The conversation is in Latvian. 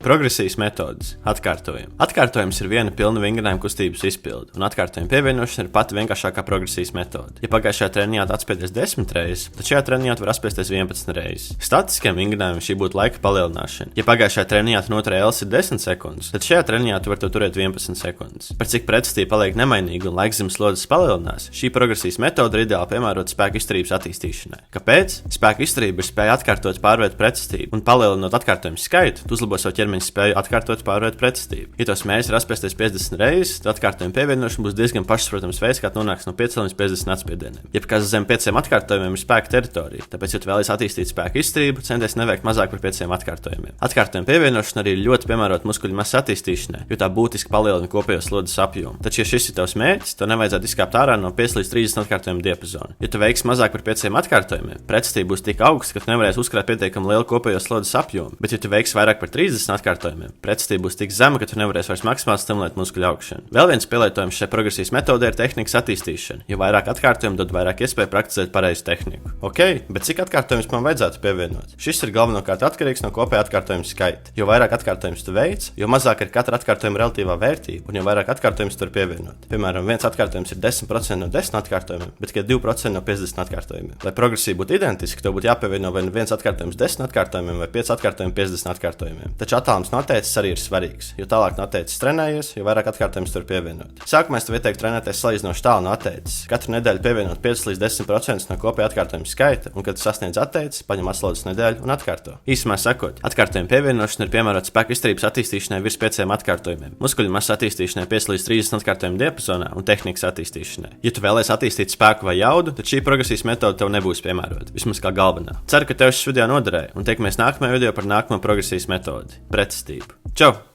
Progresijas metodes. Atkārtojumi. Atkārtojums ir viena pilna vingrinājuma kustības izpilde, un atkārtojuma pievienošana ir pati vienkāršākā progresijas metode. Ja pagājušajā treniņā atspieties 10 reizes, tad šajā treniņā var atspiesties 11 reizes. Statiskiem vingrinājumiem šī būtu laika palielināšana. Ja pagājušajā treniņā noturēja elsi 10 sekundes, tad šajā treniņā tu vari to turēt 11 sekundes. Par cik pretestība paliek nemainīga un laikzemes slodzes palielinās, šī progresijas metode ir ideāli piemērota spēka izturības attīstīšanai. Kāpēc? Spēka izturība ir spēja atkārtot pārvērt pretestību, un palielinot atkārtojumu skaitu, tu uzlabo savu ķermeņa spēju atkārtot pārvērt pretestību. Ja tos mērķis ir atspiesties 50 reizes, tad atkārtojuma pievienošana būs diezgan pašsaprotams veids, kā nonāks no 5 līdz 50 atspiedieniem. Jebkas zem 5 atkārtojumiem ir spēka teritorija, tāpēc, ja tu vēlies attīstīt spēka izturību, centies neveikt mazāk par 5 atkārtojumiem. Atkārtojuma pievienošana arī ir ļoti piemērota muskuļu masas attīstīšanai, jo tā būtiski palielina kopējo slodzes apjomu. Taču, ja šis ir tavs mērķis, tev nevajadzētu izkāpt ārā no 5 līdz 30 atkārtojumu diapazona. Ja tu veiksi mazāk par 5 atkārtojumiem, pretestība būs tik augsta, ka tu nevarēsi uzkrāt pietiekami lielu kopējo slodzes apjomu, bet ja tu veiksi vairāk par 30 atkārtojumiem, pretestība būs tik zema, ka tu nevarēsi vairs maksimāli stimulēt muskuļu augšanu. Vēl viens pielietojums šai progresijas metodē ir tehnikas attīstīšana. Jo vairāk atkārtojumu, dod vairāk iespēju praktizēt pareizu tehniku. Ok, bet cik atkārtojumus man vajadzētu pievienot? Šis ir galvenokārt atkarīgs no kopējā atkārtojuma skaita. Jo vairāk atkārtojumus tu veic, jo mazāk ir katra atkārtojuma relatīvā vērtība, un jo vairāk atkārtojumus tu vari pievienot. Piemēram, viens atkārtojums ir 10% no 10 atkārtojumiem, bet tikai 2% no 50 atkārtojumiem. Lai progresija būtu identiska, tev būtu jāpievieno vai nu viens atkārtojums 10 atkārtojumiem vai 5 atkārtojumi 50 atkārtojumiem. Taču attālums no atteicis arī ir svarīgs. Jo tālāk no atteicis trenējies, jo vairāk atkārtojumus tur pievienot. Sākumā es tev ieteiktu trenēties salīdzinoši tālu no atteicis. Katru nedēļu pievienot 5 līdz 10% no kopējā atkārtojuma skaita, un, kad tu sasniedz atteicis, paņem atslodzes nedēļu un atkārto. Īsumā sakot, atkārtojuma pievienošana ir piemērota spēka izturības attīstīšanai virs 5 atkārtojumiem, muskuļu masas attīstīšanai 5 līdz 30 atkārtojumu diapazonā un tehnikas attīstīšanai. Ja tu vēlies attīstīt spēku vai jaudu, tad šī progresijas metode tev nebūs piemērota, vismaz kā galvenā. Ceru, ka tev šis video noderēja, un tiekamies nākamajā video par nākamo progresijas metodi - pretestību. Čau!